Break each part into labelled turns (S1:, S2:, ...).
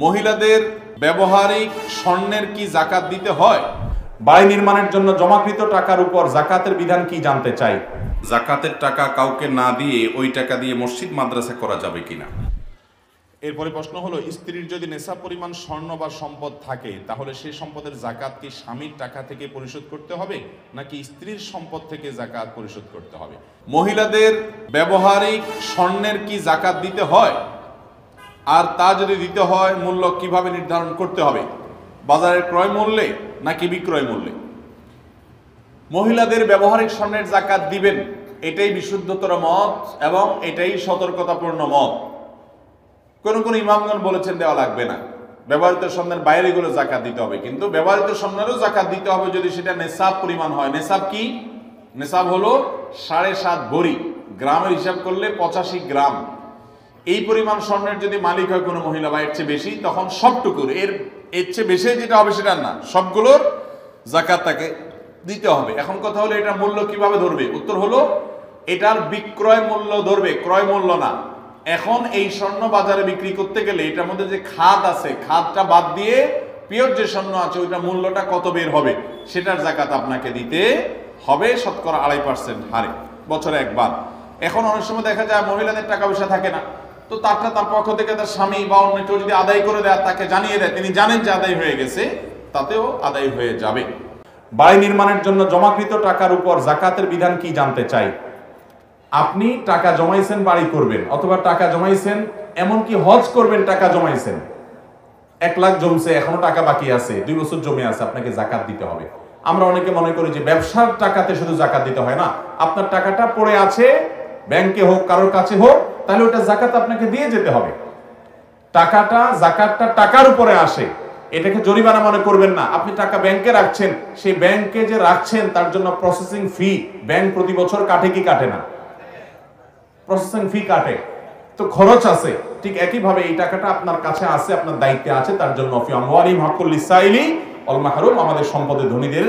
S1: মহিলাদের ব্যবহারিক স্বর্ণের কি যাকাত দিতে হয়? বাড়ি নির্মাণের জন্য জমাকৃত টাকার উপর যাকাতের বিধান কি জানতে চাই।
S2: জাকাতের টাকা কাউকে না দিয়ে ওই টাকা দিয়ে মসজিদ মাদ্রাসা করা যাবে কিনা।
S1: এরপরে প্রশ্ন হলো, স্ত্রীর যদি নেশাব পরিমাণ স্বর্ণ বা সম্পদ থাকে তাহলে সেই সম্পদের যাকাত কি স্বামীর টাকা থেকে পরিশোধ করতে হবে নাকি স্ত্রীর সম্পদ থেকে যাকাত পরিশোধ করতে হবে? মহিলাদের ব্যবহারিক স্বর্ণের কি যাকাত দিতে হয়? আর তা যদি দিতে হয় মূল্য কিভাবে নির্ধারণ করতে হবে? বাজারের ক্রয় মূল্যে নাকি বিক্রয় মূল্যে? মহিলাদের ব্যবহারিক স্বর্ণের যাকাত দিবেন, এটাই বিশুদ্ধতর মত এবং এটাই সতর্কতাপূর্ণ মত। কোন ইমামগণ বলেছেন দেওয়া লাগবে না, ব্যবহৃত স্বর্ণের বাইরে গুলো যাকাত দিতে হবে। কিন্তু ব্যবহৃত স্বর্ণেরও যাকাত দিতে হবে যদি সেটা নেশাব পরিমাণ হয়। নেশাব কি? নেশাব হলো 7.5 ভরি, গ্রামের হিসাব করলে 85 গ্রাম। এই পরিমাণ স্বর্ণের যদি মালিক হয় কোনো মহিলা বা এর চেয়ে বেশি, তখন সবটুকুর এর চেয়ে বেশি যেটা হবে সেটা না, সবগুলোর যাকাত তাকে দিতে হবে। এখন কথা হলো এটার মূল্য কিভাবে ধরবে? উত্তর হলো এটার বিক্রয় মূল্য ধরবে, ক্রয় মূল্য না। এখন এই স্বর্ণ বাজারে বিক্রি করতে গেলে এটার মধ্যে যে খাত আছে, খাতটা বাদ দিয়ে পিওর যে স্বর্ণ আছে ওইটা মূল্যটা কত বের হবে সেটার যাকাত আপনাকে দিতে হবে 2.5% হারে, বছরে একবার। এখন অনেক সময় দেখা যায় মহিলাদের টাকা পয়সা থাকে না, তো তার পক্ষ থেকে তার স্বামী বা অন্য কেউ যদি আদায় করে দেয়, তাকে জানিয়ে দেয়, তিনি জানেন যে আদায় হয়ে গেছে, তাতেও আদায় হয়ে যাবে।
S3: বাড়ি নির্মাণের জন্য জমাকৃত টাকার উপর যাকাতের বিধান কি জানতে চাই। আপনি টাকা জমাইছেন বাড়ি করবেন, অথবা টাকা জমাইছেন এমনকি হজ করবেন, টাকা জমাইছেন 1 লাখ জমছে, এখনো টাকা বাকি আছে, 2 বছর জমে আছে, আপনাকে যাকাত দিতে হবে। আমরা অনেকে মনে করি যে ব্যবসার টাকাতে শুধু যাকাত দিতে হয় না, আপনার টাকাটা পড়ে আছে ব্যাংকে হোক কারোর কাছে হোক, তাহলে ওটা যাকাত আপনাকে দিয়ে যেতে হবে। যাকাতটা টাকার উপরে আসে, এটাকে জরিমানা মনে করবেন না। আপনি টাকা ব্যাংকে রাখছেন, সেই ব্যাংকে যে রাখছেন তার জন্য প্রসেসিং ফি ব্যাংক প্রতি বছর কাটে কি কাটে না? প্রসেসিং ফি কাটে, তো খরচ আছে। ঠিক একইভাবে এই টাকাটা আপনার কাছে আছে, আপনার দায়িত্বে আছে, তার জন্য ফি আমওয়ালিহিম হাক্কুল লিসাইলি ওয়াল মাহরুম, আমাদের সম্পদে ধনীদের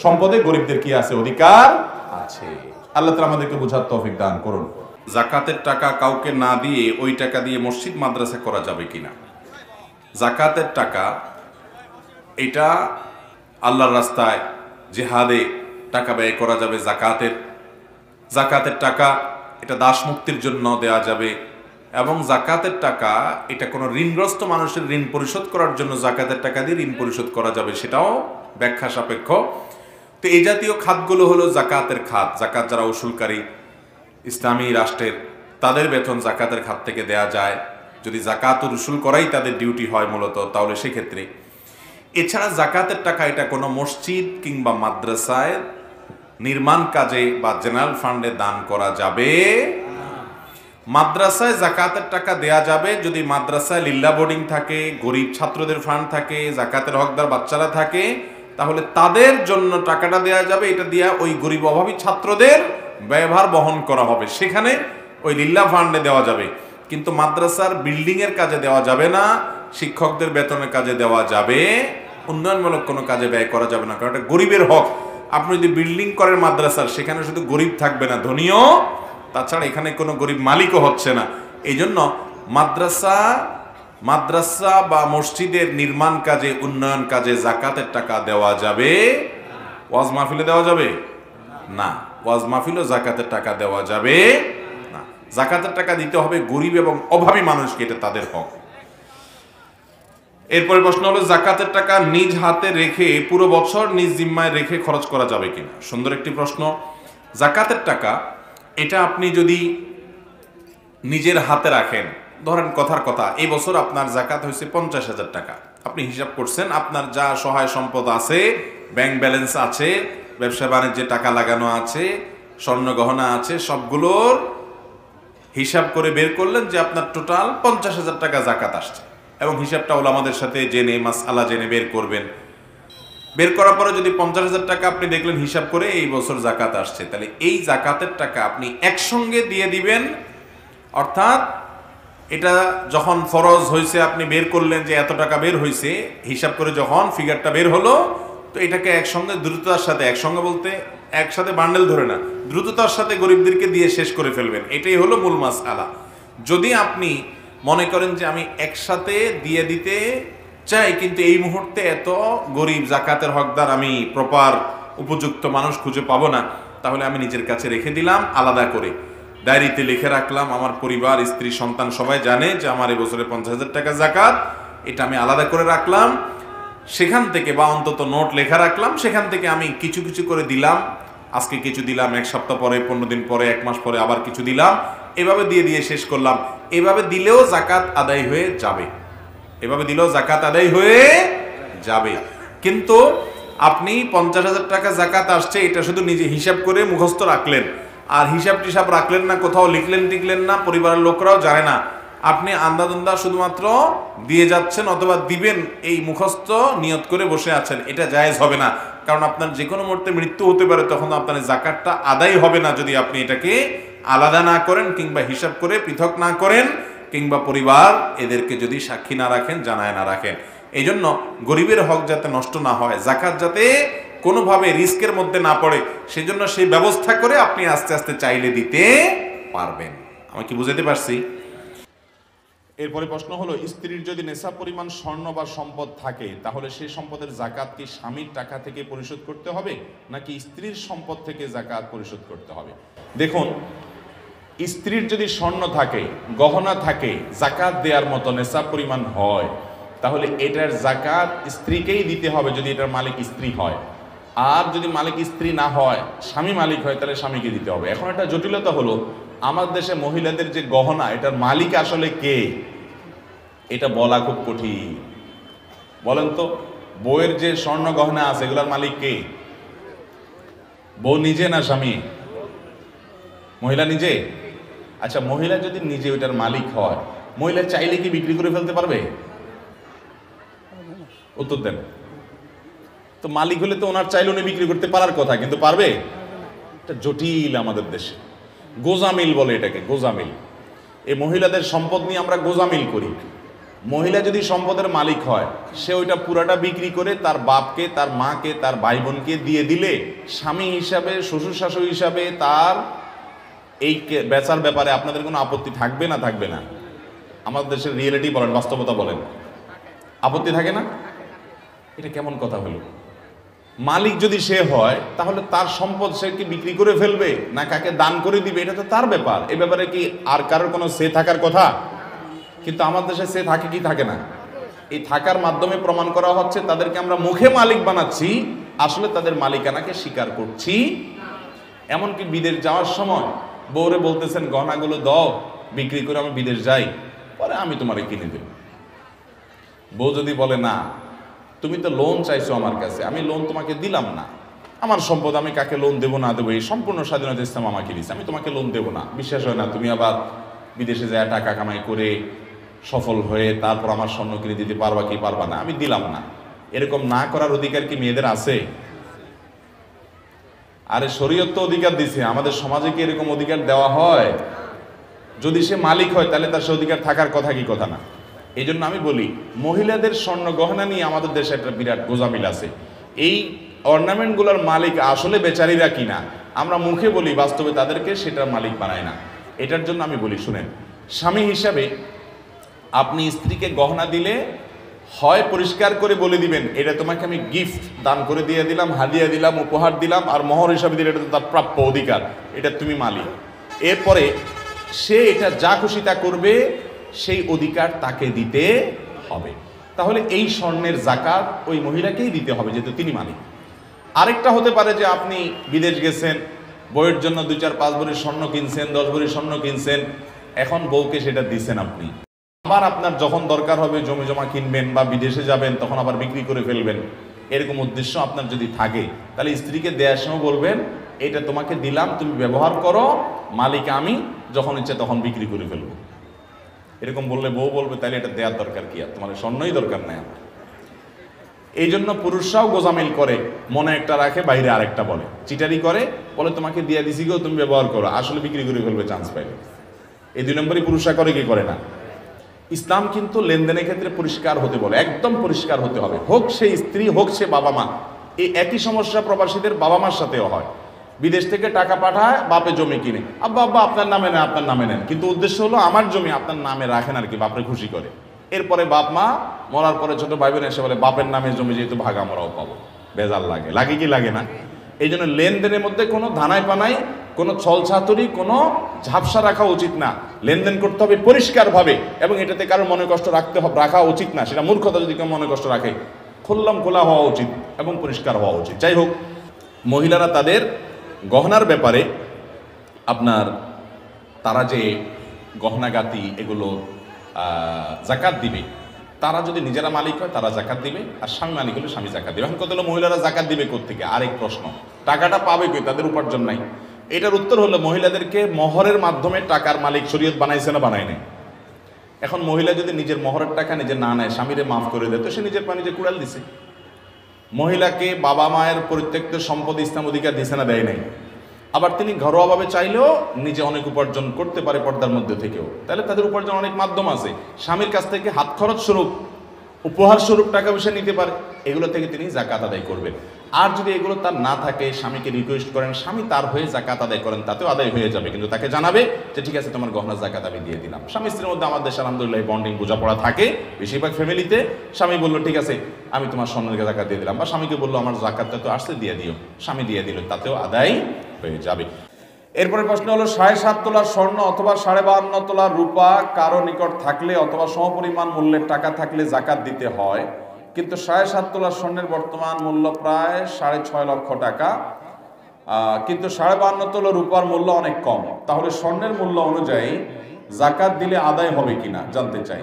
S3: সম্পদে গরিবদের কি আছে? অধিকার আছে। আল্লাহ তাআলা আমাদেরকে বুঝার তৌফিক দান করুন।
S2: জাকাতের টাকা কাউকে না দিয়ে ওই টাকা দিয়ে মসজিদ মাদ্রাসা করা যাবে কিনা। জাকাতের টাকা এটা আল্লাহর রাস্তায় জিহাদে টাকা ব্যয় করা যাবে। জাকাতের টাকা এটা দাস মুক্তির জন্য দেয়া যাবে, এবং জাকাতের টাকা এটা কোনো ঋণগ্রস্ত মানুষের ঋণ পরিশোধ করার জন্য জাকাতের টাকা দিয়ে ঋণ পরিশোধ করা যাবে, সেটাও ব্যাখ্যা সাপেক্ষ। তো এই জাতীয় খাতগুলো হলো জাকাতের খাত। জাকাত যারা উসুলকারী ইসলামী রাষ্ট্রের, তাদের বেতন জাকাতের খাত থেকে দেয়া যায়, যদি জাকাত উসুল করাই তাদের ডিউটি হয় মূলত, তাহলে সেক্ষেত্রে। এছাড়া জাকাতের টাকা এটা কোনো মসজিদ কিংবা মাদ্রাসায় নির্মাণ কাজে বা জেনারেল ফান্ডে দান করা যাবে। মাদ্রাসায় জাকাতের টাকা দেয়া যাবে যদি মাদ্রাসায় লিল্লা বোর্ডিং থাকে, গরিব ছাত্রদের ফান্ড থাকে, জাকাতের হকদার বাচ্চারা থাকে, তাহলে তাদের জন্য টাকাটা দেয়া যাবে। এটা দিয়া ওই গরিব অভাবী ছাত্রদের ব্যয়ভার বহন করা হবে, সেখানে ওই লিল্লা ফান্ডে দেওয়া যাবে। কিন্তু মাদ্রাসার বিল্ডিং এর কাজে দেওয়া যাবে না, শিক্ষকদের বেতনের কাজে দেওয়া যাবে, উন্নয়নমূলক কোনো কাজে ব্যয় করা যাবে না, কারণ এটা গরিবের হক। আপনি যদি বিল্ডিং করেন মাদ্রাসার, সেখানে শুধু গরিব থাকবে না, ধনীও, তাছাড়া এখানে কোনো গরিব মালিকও হচ্ছে না। এই জন্য মাদ্রাসা বা মসজিদের নির্মাণ কাজে, উন্নয়ন কাজে জাকাতের টাকা দেওয়া যাবে। ওয়াজ মাহফিলে দেওয়া যাবে না, ওয়াজ মাহফিলও জাকাতের টাকা দেওয়া যাবে না। জাকাতের টাকা দিতে হবে গরিব এবং অভাবী মানুষকে, এটা তাদের হক। এরপরে প্রশ্ন হলো, জাকাতের টাকা নিজ হাতে রেখে পুরো বছর নিজ জিম্মায় রেখে খরচ করা যাবে কিনা। সুন্দর একটি প্রশ্ন। জাকাতের টাকা এটা আপনি যদি নিজের হাতে রাখেন, ধরেন কথার কথা এই বছর আপনার জাকাত হয়েছে 50,000 টাকা, আপনি হিসাব করছেন আপনার যা সহায় সম্পদ আছে, ব্যাংক ব্যালেন্স আছে, ব্যবসা বাণিজ্যে টাকা লাগানো আছে, স্বর্ণ গহনা আছে, সবগুলোর হিসাব করে বের করলেন যে আপনার টোটাল 50,000 টাকা জাকাত আসছে, এবং হিসাবটা ওলামাদের সাথে জেনে মাসআলা জেনে বের করবেন। বের করার পরে যদি 50,000 টাকা আপনি দেখলেন হিসাব করে এই বছর জাকাত আসছে, তাহলে এই জাকাতের টাকা আপনি একসঙ্গে দিয়ে দিবেন। অর্থাৎ এটা যখন ফরজ হয়েছে আপনি বের করলেন যে এত টাকা বের হয়েছে, হিসাব করে যখন ফিগারটা বের হলো, তো এটাকে একসঙ্গে দ্রুততার সাথে, একসঙ্গে বলতে একসাথে বান্ডেল ধরে না, দ্রুততার সাথে গরিবদেরকে দিয়ে শেষ করে ফেলবেন। এটাই হলো মূল মাসআলা। যদি আপনি মনে করেন যে আমি একসাথে দিয়ে দিতে চাই, কিন্তু এই মুহূর্তে এত গরিব জাকাতের হকদার আমি প্রপার উপযুক্ত মানুষ খুঁজে পাবো না, তাহলে আমি নিজের কাছে রেখে দিলাম আলাদা করে, ডায়েরিতে লিখে রাখলাম, আমার পরিবার স্ত্রী সন্তান সবাই জানে যে আমার এবছরে 50,000 টাকা জাকাত, এটা আমি আলাদা করে রাখলাম। সেখান থেকে বা অন্তত নোট লেখা রাখলাম, সেখান থেকে আমি কিছু কিছু করে দিলাম, আজকে কিছু দিলাম, এক সপ্তাহ পরে, 15 দিন পরে, 1 মাস পরে আবার কিছু দিলাম, এভাবে দিয়ে দিয়ে শেষ করলাম। এভাবে দিলেও জাকাত আদায় হয়ে যাবে, এভাবে দিলেও জাকাত আদায় হয়ে যাবে। কিন্তু আপনি 50,000 টাকা জাকাত আসছে, এটা শুধু নিজে হিসাব করে মুখস্থ রাখলেন, আর হিসাব টিসাব রাখলেন না, কোথাও লিখলেন টিকলেন না, পরিবারের লোকরাও জানে না, আপনি আন্দাদুন্দা শুধুমাত্র দিয়ে যাচ্ছেন অথবা দিবেন এই মুখস্থ নিয়ত করে বসে আছেন, এটা জায়েজ হবে না। কারণ আপনার যে কোনো মুহূর্তে মৃত্যু হতে পারে, তখন আপনার জাকাতটা আদায় হবে না যদি আপনি এটাকে আলাদা না করেন, কিংবা হিসাব করে পৃথক না করেন, কিংবা পরিবার এদেরকে যদি সাক্ষী না রাখেন, জানায় না রাখেন। এই জন্য গরিবের হক যাতে নষ্ট না হয়, জাকাত যাতে কোনোভাবে রিস্কের মধ্যে না পড়ে, সেই জন্য সেই ব্যবস্থা করে আপনি আস্তে আস্তে চাইলে দিতে পারবেন। আমি কি বুঝাতে পারছি?
S1: এরপরে প্রশ্ন হলো, স্ত্রীর যদি নেশা পরিমাণ স্বর্ণ বা সম্পদ থাকে, তাহলে সেই সম্পদের জাকাত কি স্বামীর টাকা থেকে পরিশোধ করতে হবে, নাকি স্ত্রীর সম্পদ থেকে জাকাত পরিশোধ করতে হবে? দেখুন, স্ত্রীর যদি স্বর্ণ থাকে, গহনা থাকে, জাকাত দেওয়ার মতো নেশা পরিমাণ হয়, তাহলে এটার জাকাত স্ত্রীকেই দিতে হবে যদি এটার মালিক স্ত্রী হয়। আর যদি মালিক স্ত্রী না হয়, স্বামী মালিক হয়, তাহলে স্বামীকে দিতে হবে। এখন একটা জটিলতা হলো, আমার দেশে মহিলাদের যে গহনা, এটার মালিক আসলে কে, এটা বলা খুব কঠিন। বলেন তো, বউয়ের যে স্বর্ণ গহনা আছে, এগুলোর মালিক কে? বউ নিজে না স্বামী? মহিলা নিজে। আচ্ছা, মহিলা যদি নিজে ওইটার মালিক হয়, মহিলা চাইলে কি বিক্রি করে ফেলতে পারবে? উত্তর দেন। তো মালিক হলে তো ওনার চাইলে উনি বিক্রি করতে পারার কথা, কিন্তু পারবে? এটা জটিল আমাদের দেশে। গোজামিল বলে এটাকে, গোজামিল। এই মহিলাদের সম্পদ নিয়ে আমরা গোজামিল করি। মহিলা যদি সম্পদের মালিক হয়, সে ওইটা পুরাটা বিক্রি করে তার বাপকে, তার মাকে, তার ভাই বোনকে দিয়ে দিলে, স্বামী হিসাবে, শ্বশুর শাশুড়ি হিসাবে তার এই বেচার ব্যাপারে আপনাদের কোনো আপত্তি থাকবে না? থাকবে না? আমাদের দেশের রিয়েলিটি বলেন, বাস্তবতা বলেন, আপত্তি থাকে না? এটা কেমন কথা হলো? মালিক যদি সে হয়, তাহলে তার সম্পদ সে কি বিক্রি করে ফেলবে না কাকে দান করে দিবে, এটা তো তার ব্যাপার। এই ব্যাপারে কি আর কারোর কোনো সে থাকার কথা? কিন্তু আমার দেশে সে থাকে কি থাকে না? এই থাকার মাধ্যমে প্রমাণ করা হচ্ছে তাদেরকে আমরা মুখে মালিক বানাচ্ছি, আসলে তাদের মালিকানাকে স্বীকার করছি। এমনকি বিদেশ যাওয়ার সময় বউরে বলতেছেন, গহনাগুলো দাও, বিক্রি করে আমি বিদেশ যাই, পরে আমি তোমারে কিনে দেব। বউ যদি বলে, না, তুমি তো লোন চাইছো আমার কাছে, আমি লোন তোমাকে দিলাম না, আমার সম্পদ, আমি কাকে লোন দেবো না দেবো এই সম্পূর্ণ স্বাধীনতা ইসলাম আমাকে দিচ্ছে, আমি তোমাকে লোন দেবো না, বিশ্বাস হয় না, তুমি আবার বিদেশে যায় টাকা কামাই করে সফল হয়ে তারপর আমার স্বর্ণ কিনে দিতে পারবা কি পারবা না, আমি দিলাম না। এরকম না করার অধিকার কি মেয়েদের আছে? আরে শরীয়ত তো অধিকার দিছে, আমাদের সমাজে কি এরকম অধিকার দেওয়া হয়? যদি সে মালিক হয়, তাহলে তার সে অধিকার থাকার কথা কি কথা না? এই জন্য আমি বলি, মহিলাদের স্বর্ণ গহনা নিয়ে আমাদের দেশে একটা বিরাট গোজামিল আছে। এই অর্নামেন্টগুলোর মালিক আসলে বেচারীরা কিনা, আমরা মুখে বলি, বাস্তবে তাদেরকে সেটার মালিক বানায় না। এটার জন্য আমি বলি, শুনেন, স্বামী হিসাবে আপনি স্ত্রীকে গহনা দিলে হয় পরিষ্কার করে বলে দিবেন, এটা তোমাকে আমি গিফট দান করে দিয়ে দিলাম, হাদিয়া দিলাম, উপহার দিলাম, আর মোহর হিসাবে দিলে এটা তো তার প্রাপ্য অধিকার, এটা তুমি মালিক। এরপরে সে এটা যা খুশি তা করবে, সেই অধিকার তাকে দিতে হবে। তাহলে এই স্বর্ণের জাকাত ওই মহিলাকেই দিতে হবে, যেহেতু তিনি মালিক। আরেকটা হতে পারে যে আপনি বিদেশ গেছেন, বউয়ের জন্য 2-4-5 ভরি স্বর্ণ কিনছেন, 10 ভরি স্বর্ণ কিনছেন, এখন বউকে সেটা দিচ্ছেন আপনি। আবার আপনার যখন দরকার হবে জমি জমা কিনবেন বা বিদেশে যাবেন, তখন আবার বিক্রি করে ফেলবেন, এরকম উদ্দেশ্য আপনার যদি থাকে, তাহলে স্ত্রীকে দেওয়ার সময় বলবেন, এটা তোমাকে দিলাম, তুমি ব্যবহার করো, মালিক আমি, যখন ইচ্ছে তখন বিক্রি করে ফেলবো। এরকম বললে বউ বলবে, তাহলে এটা দেওয়ার দরকার কি, আর তোমার স্বর্ণই দরকার নেই। এই জন্য পুরুষরাও গোজামিল করে, মনে একটা রাখে, বাইরে আরেকটা বলে, চিটারি করে, বলে তোমাকে দিয়ে দিছি গো, তুমি ব্যবহার করো, আসলে বিক্রি করে ফেলবে চান্স পাইলে। এই 2 নম্বরই পুরুষরা করে, কি করে না? ইসলাম কিন্তু লেনদেনের ক্ষেত্রে পরিষ্কার হতে বলে, একদম পরিষ্কার হতে হবে, হোক সে স্ত্রী, হোক সে বাবা মা। এই একই সমস্যা প্রবাসীদের বাবা মার সাথেও হয়। বিদেশ থেকে টাকা পাঠায়, বাপে জমি কিনে, আব্বা আব্বা আপনার নামে নেন, আপনার নামে নেন, কিন্তু উদ্দেশ্য হলো আমার জমি আপনার নামে রাখেন আর কি, বাপরে খুশি করে। এরপরে বাপ মা মরার পরে ছোট ভাই বোন এসে বলে বাপের নামে জমি যেহেতু ভাগ আমরাও পাবো। বেজাল লাগে, লাগে কি লাগে না? এই জন্য লেনদেনের মধ্যে কোনো ধানাই পানাই, কোনো ছলছাতুরি, কোনো ঝাপসা রাখা উচিত না। লেনদেন করতে হবে পরিষ্কারভাবে, এবং এটাতে কারোর মনে কষ্ট রাখা উচিত না। সেটা মূর্খতা যদি কেউ মনে কষ্ট রাখে, খোলা হওয়া উচিত এবং পরিষ্কার হওয়া উচিত। যাই হোক, মহিলারা তাদের গহনার ব্যাপারে আপনার তারা যে গহনাগাতি এগুলো জাকাত দিবে, তারা যদি নিজেরা মালিক হয় তারা জাকাত দিবে, আর স্বামী মালিক হলে স্বামী জাকাত দিবে। এখন কত হলো মহিলারা জাকাত দিবে কোত্থেকে? আরেক প্রশ্ন, টাকাটা পাবে কই? তাদের উপার্জন নাই। এটার উত্তর হলো মহিলাদেরকে মহরের মাধ্যমে টাকার মালিক শরীয়ত বানাইছে না বানায় নাই? এখন মহিলা যদি নিজের মহরের টাকা নিজে না নেয়, স্বামীরে মাফ করে দেয়, তো সে নিজের পা নিজে কুড়াল দিছে। মহিলাকে বাবা মায়ের পরিত্যক্ত সম্পদ ইসলাম অধিকার দিছে না দেয় নাই? আবার তিনি ঘরোয়াভাবে চাইলেও নিজে অনেক উপার্জন করতে পারে পর্দার মধ্যে থেকেও, তাহলে তাদের উপার্জন অনেক মাধ্যম আছে। স্বামীর কাছ থেকে হাত খরচ স্বরূপ, উপহার স্বরূপ টাকা পয়সা নিতে পারে, এগুলো থেকে তিনি জাকাত আদায় করবেন। আর যদি এগুলো তার না থাকে, স্বামীকে রিকোয়েস্ট করেন, স্বামী তার হয়ে জাকাত আদায় করেন, তাতেও আদায় হয়ে যাবে, কিন্তু তাকে জানাবে যে ঠিক আছে তোমার গহনা জাকাত আমি দিয়ে দিলাম। স্বামী স্ত্রীর মধ্যে আমাদের দেশে আলহামদুলিল্লাহ বন্ডিং বোঝাপড়া থাকে বেশিরভাগ ফ্যামিলিতে। স্বামী বললো ঠিক আছে আমি তোমার স্বর্ণের জাকাত দিয়ে দিলাম, বা স্বামীকে বললো আমার জাকাতটা তো আসতে দিয়ে দিও, স্বামী দিয়ে দিল, তাতেও আদায় হয়ে যাবে। এরপরে প্রশ্ন হলো 7.5 তোলা স্বর্ণ অথবা 52.5 তোলা রূপা কারো নিকট থাকলে অথবা সমপরিমাণ মূল্যের টাকা থাকলে জাকাত দিতে হয়, কিন্তু 7.5 তোলা স্বর্ণের বর্তমান মূল্য প্রায় 6.5 লক্ষ টাকা, কিন্তু 52.5 তোলা রূপার মূল্য অনেক কম, তাহলে স্বর্ণের মূল্য অনুযায়ী জাকাত দিলে আদায় হবে কিনা জানতে চাই।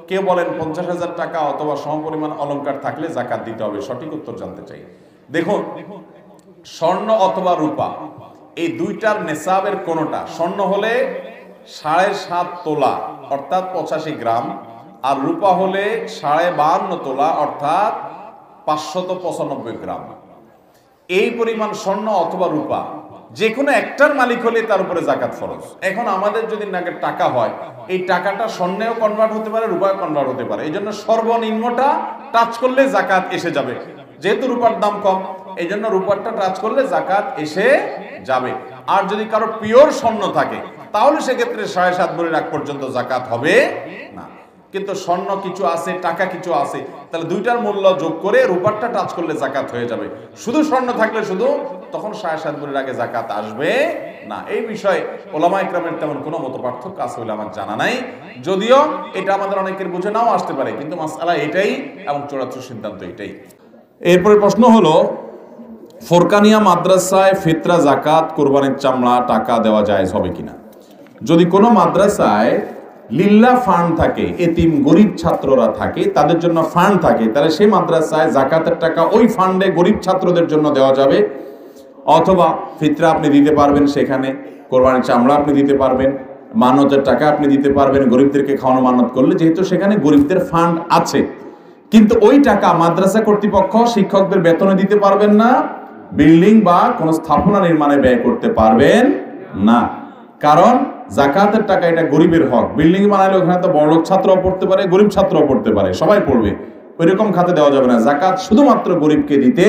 S1: কেউ বলেন 50,000 টাকা অথবা সমপরিমাণ অলংকার থাকলে জাকাত দিতে হবে, সঠিক উত্তর জানতে চাই। দেখুন, স্বর্ণ অথবা রূপা এই দুইটার নেসাবের কোনোটা, স্বর্ণ হলে 7.5 তোলা অর্থাৎ 85 গ্রাম, আর রূপা হলে 52.5 তোলা অর্থাৎ 595 গ্রাম। এই পরিমাণ স্বর্ণ অথবা রূপা যে কোনো একটার মালিক হলে তার উপরে জাকাত ফরজ। এখন আমাদের যদি টাকা হয়, এই টাকাটা স্বর্ণেও কনভার্ট হতে পারে, রূপায় কনভার্ট হতে পারে, এই জন্য সর্বনিম্নটা টাচ করলে জাকাত এসে যাবে। যেহেতু রূপার দাম কম, এই জন্য রূপারটা টাচ করলে জাকাত এসে যাবে। আর যদি কারো পিওর স্বর্ণ থাকে তাহলে সেক্ষেত্রে 7.5 ভরি রাখ পর্যন্ত জাকাত হবে না। কিন্তু স্বর্ণ কিছু আছে, টাকা কিছু আছে, তাহলে দুইটার মূল্য যোগ করে রূপারটা টাচ করলে জাকাত হয়ে যাবে। শুধু স্বর্ণ থাকলে শুধু তখন 7.5 ভরির আগে জাকাত আসবে না। এই বিষয়ে ওলামা ইকরামের তেমন কোনো মত পার্থক্য আছে বলে আমার জানা নাই, যদিও এটা আমাদের অনেকের বুঝে নাও আসতে পারে, কিন্তু মাসআলা এটাই এবং চূড়ান্ত সিদ্ধান্ত এটাই। এরপরে প্রশ্ন হলো, ফোরকানিয়া মাদ্রাসায় ফিতরা জাকাত কোরবানির চামড়া টাকা দেওয়া জায়েজ হবে কিনা? যদি কোনো মাদ্রাসায় লিল্লাহ ফান্ড থাকে, এতিম গরিব ছাত্ররা থাকে, তাদের জন্য ফান্ড থাকে, তাহলে সেই মাদ্রাসায় জাকাতের টাকা ওই ফান্ডে গরিব ছাত্রদের জন্য দেওয়া যাবে, অথবা ফিতরা আপনি দিতে পারবেন, সেখানে কোরবানির চামড়া আপনি দিতে পারবেন, মানতের টাকা আপনি দিতে পারবেন, গরিবদেরকে খাওয়ানো মানত করলে, যেহেতু সেখানে গরিবদের ফান্ড আছে। কিন্তু ওই টাকা মাদ্রাসা কর্তৃপক্ষ শিক্ষকদের বেতনে দিতে পারবেন না, বিল্ডিং বা কোনো স্থাপনা নির্মাণে ব্যয় করতে পারবেন না, কারণ জাকাতের টাকা এটা গরিবের হক। বিল্ডিং বানাইলে ওখানে তো বড়লোক ছাত্রও পড়তে পারে, গরিব ছাত্রও পড়তে পারে, সবাই পড়বে, ওইরকম খাতে দেওয়া যাবে না। জাকাত শুধুমাত্র গরিবকে দিতে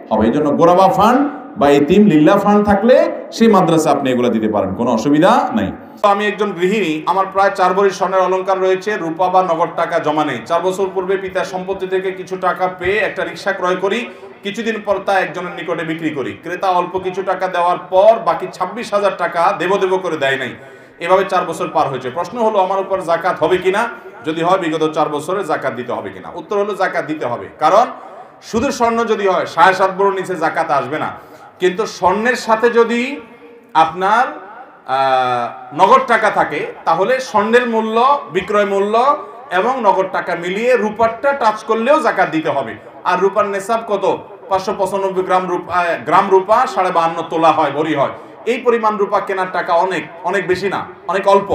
S1: হবে। এই জন্য গোরাবা ফান্ড বা এতিম লিল্লাহ ফান্ড থাকলে সেই মাদ্রাসা আপনি এগুলো দিতে পারেন, কোনো অসুবিধা নাই। আমি একজন গৃহিণী, আমার প্রায় 4 ভরি স্বর্ণের অলংকার রয়েছে, রূপা বা নগদ টাকা জমা নেই। 4 বছর পূর্বে পিতার সম্পত্তি থেকে কিছু টাকা পেয়ে একটা রিক্সা ক্রয় করি, কিছুদিন পর তা একজনের নিকটে বিক্রি করি। ক্রেতা অল্প কিছু টাকা দেওয়ার পর বাকি 26,000 টাকা দেব করে দেয় নাই। এভাবে 4 বছর পার হয়েছে। প্রশ্ন হলো আমার উপর জাকাত হবে কিনা, যদি হয় বিগত 4 বছরে জাকাত দিতে হবে কিনা? উত্তর হলো জাকাত দিতে হবে, কারণ শুধু স্বর্ণ যদি হয় 7.5 ভরির নিচে জাকাত আসবে না, কিন্তু স্বর্ণের সাথে যদি আপনার নগদ টাকা থাকে তাহলে স্বর্ণের মূল্য, বিক্রয় মূল্য এবং নগদ টাকা মিলিয়ে রূপারটা টাচ করলেও জাকাত দিতে হবে। আর রূপার নেসাব কত? 595 গ্রাম রূপা 52.5 তোলা হয়, ভরি হয়। এই পরিমাণ রূপা কেনার টাকা অনেক বেশি না, অনেক অল্প।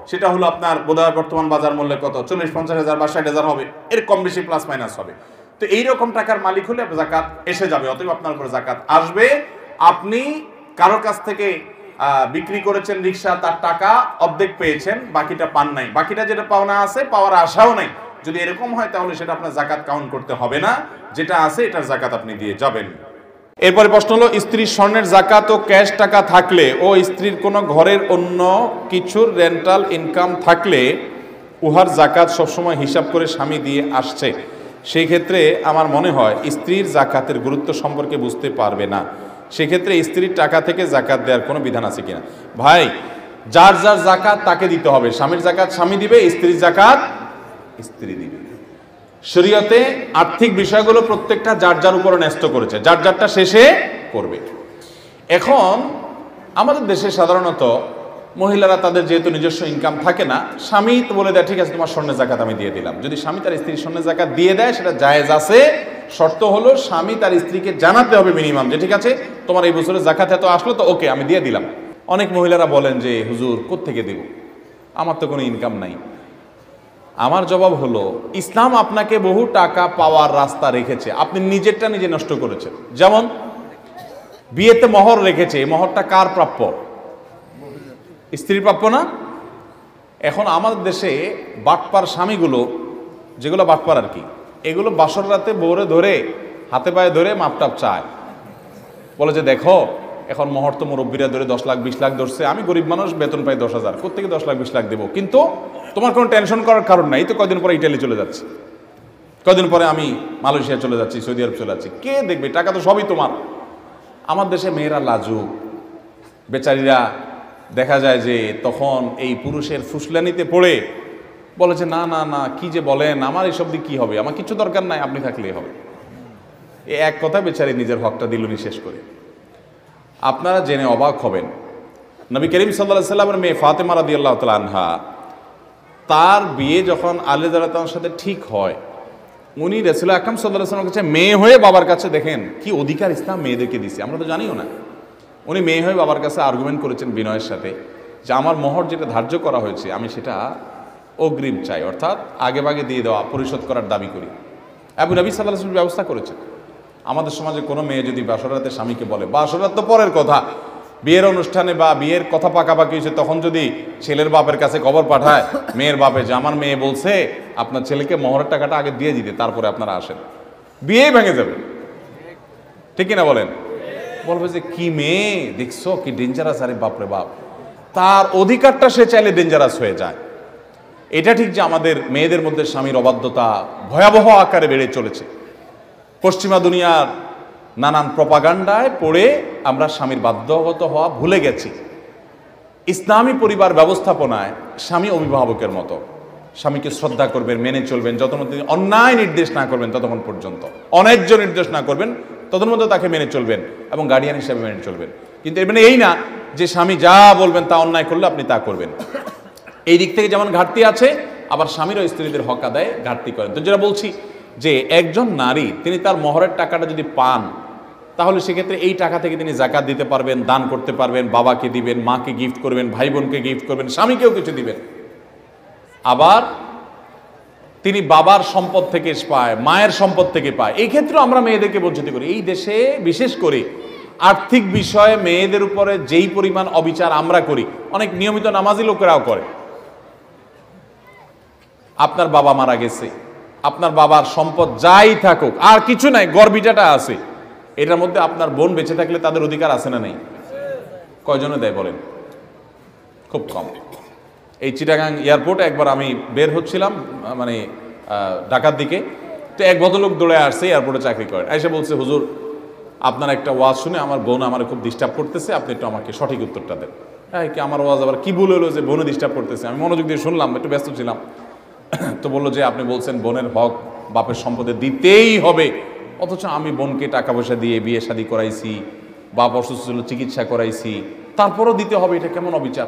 S1: সেটা হলো আপনার বোধহয় বর্তমান বাজার মূল্যে কত, 40-50 বা 60,000 হবে, এর কম বেশি প্লাস মাইনাস হবে। তো এইরকম টাকার মালিক হলে জাকাত এসে যাবে, অতএব আপনার উপর জাকাত আসবে। আপনি কারোর কাছ থেকে বিক্রি করেছেন রিক্সা, তার টাকা অর্ধেক পেয়েছেন, বাকিটা পান নাই, বাকিটা যেটা পাওনা আছে পাওয়ার আশাও নাই, যদি এরকম হয় তাহলে সেটা আপনার জাকাত কাউন্ট করতে হবে না, যেটা আছে এটার জাকাত আপনি দিয়ে যাবেন। এরপরে প্রশ্ন হলো, স্ত্রীর স্বর্ণের জাকাত ও ক্যাশ টাকা থাকলে ও স্ত্রীর কোনো ঘরের অন্য কিছুর রেন্টাল ইনকাম থাকলে উহার জাকাত সবসময় হিসাব করে স্বামী দিয়ে আসছে, সেই ক্ষেত্রে আমার মনে হয় স্ত্রীর জাকাতের গুরুত্ব সম্পর্কে বুঝতে পারবে না। সেক্ষেত্রে স্ত্রীর টাকা থেকে জাকাত দেওয়ার কোনো বিধান আছে কিনা? ভাই, যার যার জাকাত তাকে দিতে হবে। স্বামীর জাকাত স্বামী দিবে, স্ত্রীর জাকাত স্ত্রী দিবে। শরীয়তে আর্থিক বিষয়গুলো প্রত্যেকটা যার যার উপর ন্যস্ত করেছে, যার যারটা শেষে করবে। এখন আমাদের দেশে সাধারণত মহিলারা তাদের যেহেতু নিজস্ব ইনকাম থাকে না, স্বামী তো বলে দেয় ঠিক আছে তোমার স্বর্ণের জাকাত আমি দিয়ে দিলাম। যদি স্বামী তার স্ত্রীর স্বর্ণের জাকাত দিয়ে দেয় সেটা জায়েজ আছে। শর্ত হলো স্বামী তার স্ত্রীকে জানাতে হবে মিনিমাম যে ঠিক আছে তোমার এই বছরের জাকাত এত আসলো তো ওকে আমি দিয়ে দিলাম। অনেক মহিলারা বলেন যে হুজুর কোত্থেকে দেব, আমার তো কোনো ইনকাম নাই। আমার জবাব হলো ইসলাম আপনাকে বহু টাকা পাওয়ার রাস্তা রেখেছে, আপনি নিজেরটা নিজে নষ্ট করেছেন। যেমন বিয়েতে মোহর রেখেছে, এই মোহরটা কার প্রাপ্য? স্ত্রীর প্রাপ্য না? এখন আমাদের দেশে বাটপার স্বামীগুলো, যেগুলো বাটপার আর কি, এগুলো বাসর রাতে বউরে ধরে হাতে পায়ে ধরে মাপটাপ চায়, বলে যে দেখো এখন মোহর তো মুরব্বীরা ধরে 10 লাখ 20 লাখ ধরছে, আমি গরিব মানুষ বেতন পাই 10,000, কোত্থেকে 10 লাখ 20 লাখ দেবো, কিন্তু তোমার কোনো টেনশন করার কারণ নাই, তো কয়দিন পরে ইটালি চলে যাচ্ছি, কয়দিন পরে আমি মালয়েশিয়া চলে যাচ্ছি, সৌদি আরব চলে যাচ্ছি, কে দেখবে, টাকা তো সবই তোমার। আমার দেশে মেয়েরা লাজুক, বেচারীরা দেখা যায় যে তখন এই পুরুষের ফুসলানিতে পড়ে বলে যে না না না কি যে বলেন, আমার এইসব দিয়ে কী হবে, আমার কিছু দরকার নাই, আপনি থাকলেই হবে। এই এক কথা বেচারি নিজের হকটা দিলুনি শেষ করে। আপনারা জেনে অবাক হবেন, নবী করিম সাল্লাল্লাহু আলাইহি সাল্লামের মেয়ে ফাতেমা রাদিয়াল্লাহু তাআলা আনহা, তার বিয়ে যখন আলী রাদিয়াল্লাহু তাআলার সাথে ঠিক হয়, উনি রাসূল আকরাম সাল্লাল্লাহু আলাইহি ওয়াসাল্লামের কাছে মেয়ে হয়ে বাবার কাছে, দেখেন কি অধিকার ইসলাম মেয়েদেরকে দিছে, আমরা তো জানিও না। উনি মেয়ে হয়ে বাবার কাছে আর্গুমেন্ট করেছেন বিনয়ের সাথে যে আমার মোহর যেটা ধার্য করা হয়েছে আমি সেটা অগ্রিম চাই, অর্থাৎ আগে ভাগে দিয়ে দেওয়া, পরিশোধ করার দাবি করি। এবং নবী সাল্লাল্লাহু আলাইহি ওয়াসাল্লাম ব্যবস্থা করেছেন। আমাদের সমাজে কোনো মেয়ে যদি বাসরাতে স্বামীকে বলে, বাসরাত তো পরের কথা, বিয়ের অনুষ্ঠানে বা বিয়ের কথা পাকাপাকি হয়েছে তখন যদি ছেলের বাপের কাছে খবর পাঠায় মেয়ের বাপে যে আমার মেয়ে বলছে আপনার ছেলেকে মোহরের টাকাটা আগে দিয়ে দিতে, তারপরে আপনারা আসেন, বিয়েই ভেঙে যাবে। ঠিক কিনা বলেন? বলবে যে কি মেয়ে দেখছো কি ডেঞ্জারাস, আরে বাপরে বাপ, তার অধিকারটা সে চাইলে ডেঞ্জারাস হয়ে যায়। এটা ঠিক যে আমাদের মেয়েদের মধ্যে স্বামীর অবাধ্যতা ভয়াবহ আকারে বেড়ে চলেছে। পশ্চিমা দুনিয়ার নানান প্রপাগান্ডায় পড়ে আমরা স্বামীর বাধ্যগত হওয়া ভুলে গেছি। ইসলামী পরিবার ব্যবস্থাপনায় স্বামী অভিভাবকের মতো, স্বামীকে শ্রদ্ধা করবেন, মেনে চলবেন, যতক্ষণ তিনি অন্যায় নির্দেশ না করবেন ততক্ষণ পর্যন্ত, অন্যায্য নির্দেশ না করবেন ততক্ষণ মধ্যে তাকে মেনে চলবেন এবং গার্ডিয়ান হিসেবে মেনে চলবেন। কিন্তু এর মানে এই না যে স্বামী যা বলবেন তা অন্যায় করলে আপনি তা করবেন। এই দিক থেকে যেমন ঘাটতি আছে, আবার স্বামীরও স্ত্রীদের হক আদায়ে ঘাটতি করেন। তো যেটা বলছি যে একজন নারী তিনি তার মোহরের টাকাটা যদি পান, তাহলে সেক্ষেত্রে এই টাকা থেকে তিনি জাকাত দিতে পারবেন, দান করতে পারবেন, বাবাকে দিবেন, মাকে গিফট করবেন, ভাই বোনকে গিফট করবেন, স্বামীকেও কিছু দিবেন। আবার তিনি বাবার সম্পদ থেকে পায়, মায়ের সম্পদ থেকে পায়। এই ক্ষেত্রে আমরা মেয়েদেরকে বঞ্চিত করি। এই দেশে বিশেষ করে আর্থিক বিষয়ে মেয়েদের উপরে যেই পরিমাণ অবিচার আমরা করি, অনেক নিয়মিত নামাজি লোকেরাও করে। আপনার বাবা মারা গেছে, আপনার বাবার সম্পদ যাই থাকুক আর কিছু নাই, গর্বিটাটা আছে, এটার মধ্যে আপনার বোন বেঁচে থাকলে তাদের অধিকার আছে না নেই? কয়জনে দেয় বলেন? খুব কম। এই চিটাগাং এয়ারপোর্টে একবার আমি বের হচ্ছিলাম মানে ঢাকার দিকে, তো এক ভদ্রলোক দৌড়ে আসছে, এয়ারপোর্টে চাকরি করেন, এসে বলছে হুজুর আপনার একটা ওয়াজ শুনে আমার বোন আমার খুব ডিস্টার্ব করতেছে, আপনি একটু আমাকে সঠিক উত্তরটা দেন। হ্যাঁ কি আমার ওয়াজ আবার কি বলে হলো যে বোনে ডিস্টার্ব করতেছে? আমি মনোযোগ দিয়ে শুনলাম, একটু ব্যস্ত ছিলাম। তো বললো যে আপনি বলছেন বোনের হক বাপের সম্পদে দিতেই হবে, অথচ আমি বোনকে টাকা পয়সা দিয়ে বিয়ে শাদী করাইছি, বাপ অসুস্থ ছিল চিকিৎসা করাইছি, তারপরও দিতে হবে, এটা কেমন অবিচার?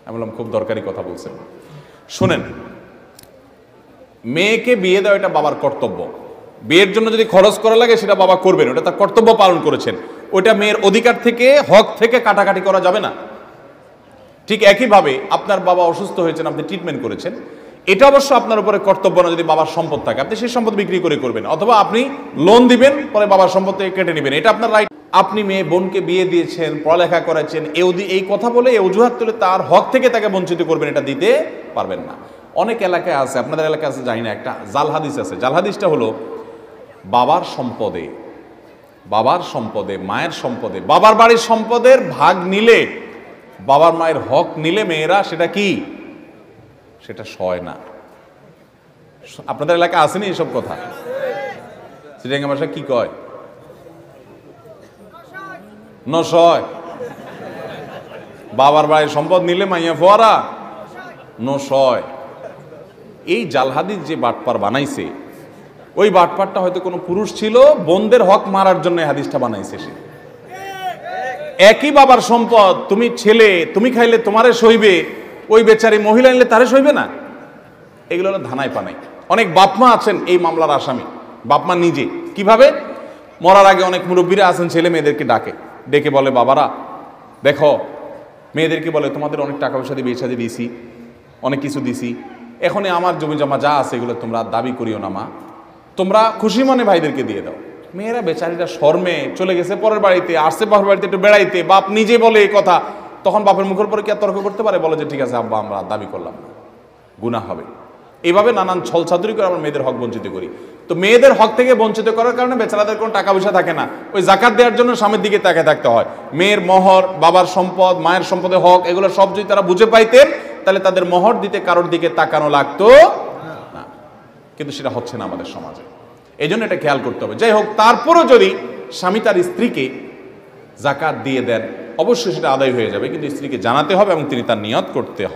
S1: আমি বললাম খুব দরকারি কথা বলছেন। শুনেন, মেয়েকে বিয়ে দেওয়া এটা বাবার কর্তব্য। বিয়ের জন্য যদি খরচ করা লাগে সেটা বাবা করবেন, ওটা তার কর্তব্য পালন করেছেন, ওইটা মেয়ের অধিকার থেকে হক থেকে কাটাকাটি করা যাবে না। ঠিক একইভাবে আপনার বাবা অসুস্থ হয়েছেন, আপনি ট্রিটমেন্ট করেছেন, এটা অবশ্য আপনার উপরে কর্তব্য না। যদি বাবার সম্পদ থাকে আপনি সেই সম্পদ বিক্রি করে করবেন, অথবা আপনি লোন দিবেন, পরে বাবার সম্পদ থেকে কেটে নেবেন, এটা আপনার রাইট। আপনি মেয়ে বোনকে বিয়ে দিয়েছেন, পড়ালেখা করাচ্ছেন, এই কথা বলে এই অজুহাত তুলে তার হক থেকে তাকে বঞ্চিত করবেন, এটা দিতে পারবেন না। অনেক এলাকায় আছে, আপনাদের এলাকায় আছে জানি না, একটা জাল হাদিস আছে। জাল হাদিসটা হলো বাবার সম্পদে বাবার সম্পদে, মায়ের সম্পদে, বাবার বাড়ির সম্পদের ভাগ নিলে, বাবার মায়ের হক নিলে মেয়েরা সেটা কি, সেটা সয় না। আপনাদের এলাকায় আসেনি এসব কথা? চিটাঙ্গা ভাষা কি কয়? নশয়। বাবার বাড়ির সম্পদ নিলে মাইয়া ফোয়ারা নশয়। এই জালহাদিস যে বাটপার বানাইছে, ওই বাটপারটা হয়তো কোনো পুরুষ ছিল, বোনদের হক মারার জন্য এই হাদিসটা বানাইছে সে। একই বাবার সম্পদ, তুমি ছেলে, তুমি খাইলে তোমারে সইবে, ওই বেচারি মহিলা নিলে তারে সইবে না। এগুলো হলো ধানাই পানাই। অনেক বাপমা আছেন এই মামলার আসামি, বাপমা নিজে। কিভাবে? মরার আগে অনেক মুরব্বীরা আছেন, ছেলে মেয়েদেরকে ডেকে বলে, বাবারা দেখো, মেয়েদেরকে বলে তোমাদের অনেক টাকা পয়সা দিয়ে বিয়ে শাদী দিয়েছি, অনেক কিছু দিছি, এখনই আমার জমি জমা যা আছে এগুলো তোমরা দাবি করিও না মা, তোমরা খুশি মনে ভাইদেরকে দিয়ে দাও। মেয়েরা বেচারিরা শর্মে চলে গেছে পরের বাড়িতে, আসছে পরের বাড়িতে একটু বেড়াইতে, বাপ নিজে বলে এই কথা, তখন বাপের মুখের পরে কি আর তর্ক করতে পারে? বলে যে ঠিক আছে আব্বা, আমরা দাবি করলাম না, গুনাহ হবে। এইভাবে নানান ছলছাদুরি করে আমরা মেয়েদের হক বঞ্চিত করি। তো মেয়েদের হক থেকে বঞ্চিত করার কারণে বেচারাদের কোনো টাকা পয়সা থাকে না, ওই জাকাত দেওয়ার জন্য স্বামীর দিকে তাকিয়ে থাকতে হয়। মেয়ের মহর, বাবার সম্পদ, মায়ের সম্পদের হক, এগুলো সব যদি তারা বুঝে পাইতেন, তাহলে তাদের মহর দিতে কারোর দিকে তাকানো লাগতো না। কিন্তু সেটা হচ্ছে না আমাদের সমাজে, এই জন্য এটা খেয়াল করতে হবে। যাই হোক, তারপরও যদি স্বামী তার স্ত্রীকে জাকাত দিয়ে দেন, অবশ্যই সেটা আদায় হয়ে যাবে, কিন্তু স্ত্রীকে জানাতে হবে এবং তিনি তার নিয়ত করতে হবে।